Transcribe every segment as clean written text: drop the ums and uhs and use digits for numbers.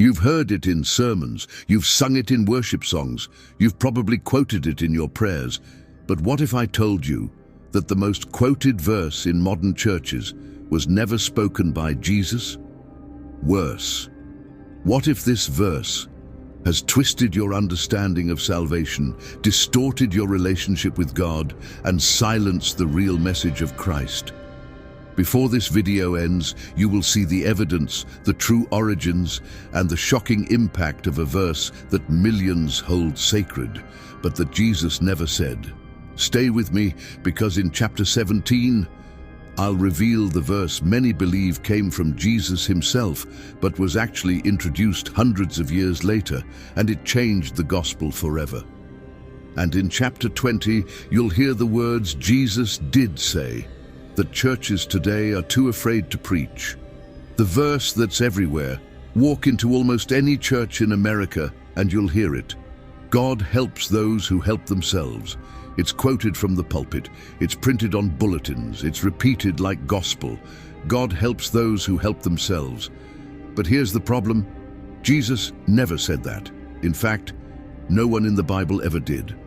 You've heard it in sermons, you've sung it in worship songs, you've probably quoted it in your prayers. But what if I told you that the most quoted verse in modern churches was never spoken by Jesus? Worse, what if this verse has twisted your understanding of salvation, distorted your relationship with God, and silenced the real message of Christ? Before this video ends, you will see the evidence, the true origins, and the shocking impact of a verse that millions hold sacred, but that Jesus never said. Stay with me, because in chapter 17, I'll reveal the verse many believe came from Jesus himself, but was actually introduced hundreds of years later, and it changed the gospel forever. And in chapter 20, you'll hear the words Jesus did say, that churches today are too afraid to preach. The verse that's everywhere. Walk into almost any church in America and you'll hear it. God helps those who help themselves. It's quoted from the pulpit. It's printed on bulletins. It's repeated like gospel. God helps those who help themselves. But here's the problem. Jesus never said that. In fact, no one in the Bible ever did.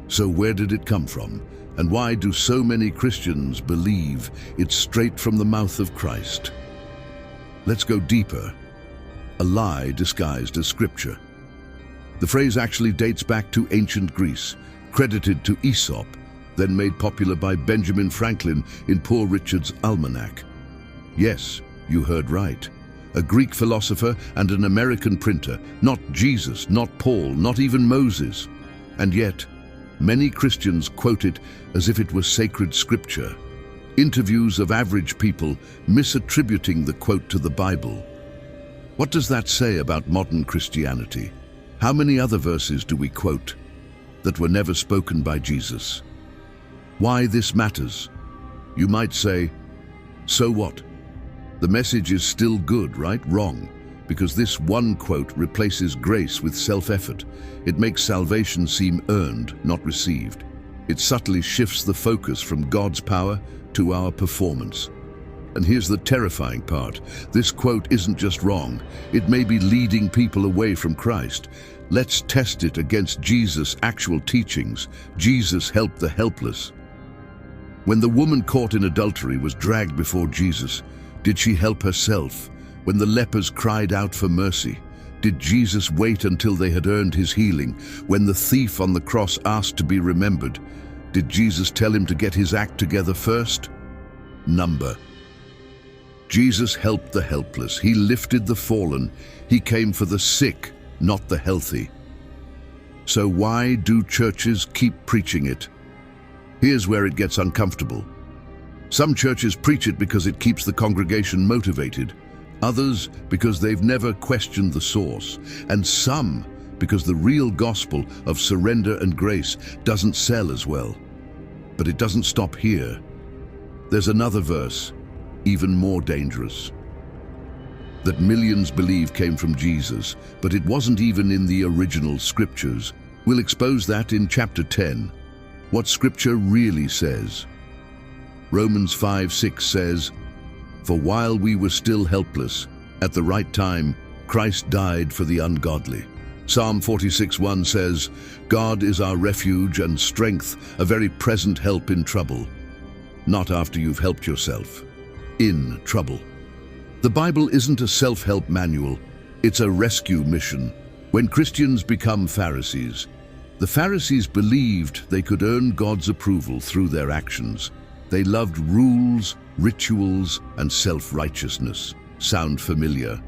So where did it come from? And why do so many Christians believe it's straight from the mouth of Christ? Let's go deeper. A lie disguised as scripture. The phrase actually dates back to ancient Greece, credited to Aesop, then made popular by Benjamin Franklin in Poor Richard's Almanac. Yes, you heard right. A Greek philosopher and an American printer, not Jesus, not Paul, not even Moses. And yet, many Christians quote it as if it was sacred scripture. Interviews of average people misattributing the quote to the Bible. What does that say about modern Christianity? How many other verses do we quote that were never spoken by Jesus? Why this matters? You might say, so what? The message is still good, right? Wrong. Because this one quote replaces grace with self-effort. It makes salvation seem earned, not received. It subtly shifts the focus from God's power to our performance. And here's the terrifying part. This quote isn't just wrong. It may be leading people away from Christ. Let's test it against Jesus' actual teachings. Jesus helped the helpless. When the woman caught in adultery was dragged before Jesus, did she help herself? When the lepers cried out for mercy, did Jesus wait until they had earned his healing? When the thief on the cross asked to be remembered, did Jesus tell him to get his act together first? Number. Jesus helped the helpless. He lifted the fallen. He came for the sick, not the healthy. So why do churches keep preaching it? Here's where it gets uncomfortable. Some churches preach it because it keeps the congregation motivated. Others because they've never questioned the source, and some because the real gospel of surrender and grace doesn't sell as well. But it doesn't stop here. There's another verse, even more dangerous, that millions believe came from Jesus, but it wasn't even in the original scriptures. We'll expose that in chapter 10, what scripture really says. Romans 5:6 says, "For while we were still helpless, at the right time, Christ died for the ungodly." Psalm 46:1 says, "God is our refuge and strength, a very present help in trouble." Not after you've helped yourself. In trouble. The Bible isn't a self-help manual, it's a rescue mission. When Christians become Pharisees, the Pharisees believed they could earn God's approval through their actions. They loved rules, rituals, and self-righteousness. Sound familiar?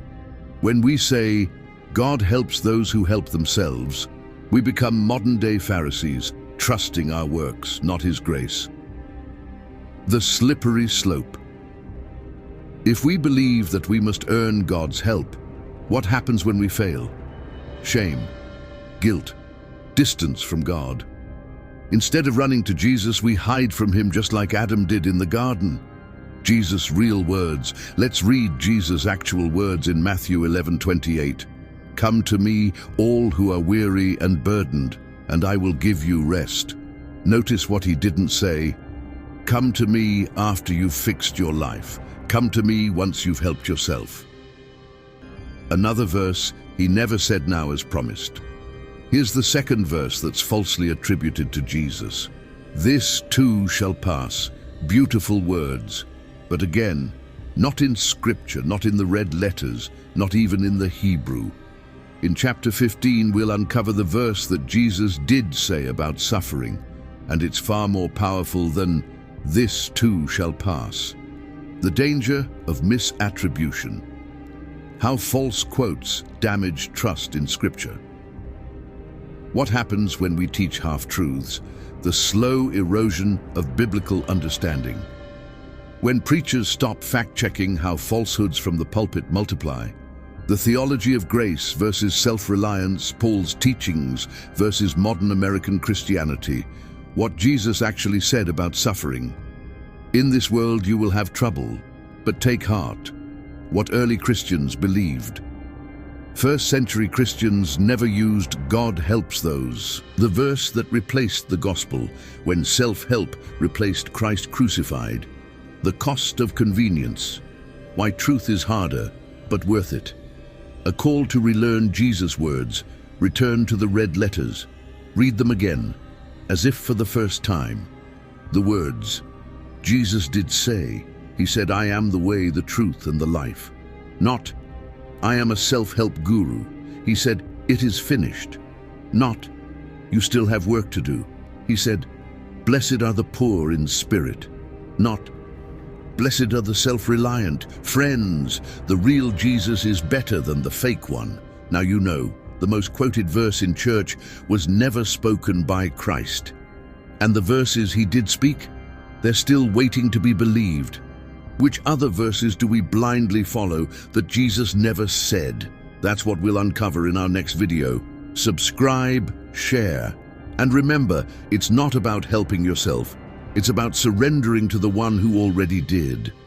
When we say, God helps those who help themselves, we become modern-day Pharisees, trusting our works, not His grace. The slippery slope. If we believe that we must earn God's help, what happens when we fail? Shame, guilt, distance from God. Instead of running to Jesus, we hide from Him just like Adam did in the garden. Jesus' real words. Let's read Jesus' actual words in Matthew 11:28. "Come to me, all who are weary and burdened, and I will give you rest." Notice what He didn't say. Come to me after you've fixed your life. Come to me once you've helped yourself. Another verse he never said now as promised. Here's the second verse that's falsely attributed to Jesus. This too shall pass. Beautiful words. But again, not in Scripture, not in the red letters, not even in the Hebrew. In chapter 15, we'll uncover the verse that Jesus did say about suffering, and it's far more powerful than "this too shall pass." The danger of misattribution. How false quotes damage trust in Scripture. What happens when we teach half-truths? The slow erosion of biblical understanding. When preachers stop fact-checking how falsehoods from the pulpit multiply, the theology of grace versus self-reliance, Paul's teachings versus modern American Christianity, what Jesus actually said about suffering. In this world you will have trouble, but take heart. What early Christians believed. First-century Christians never used "God helps those," the verse that replaced the gospel when self-help replaced Christ crucified. The cost of convenience. Why truth is harder, but worth it. A call to relearn Jesus' words, return to the red letters, read them again, as if for the first time. The words Jesus did say. He said, "I am the way, the truth, and the life." Not, "I am a self-help guru." He said, "It is finished." Not, "You still have work to do." He said, "Blessed are the poor in spirit." Not, "Blessed are the self-reliant." Friends, the real Jesus is better than the fake one. Now you know, the most quoted verse in church was never spoken by Christ. And the verses he did speak, they're still waiting to be believed. Which other verses do we blindly follow that Jesus never said? That's what we'll uncover in our next video. Subscribe, share, and remember, it's not about helping yourself. It's about surrendering to the one who already did.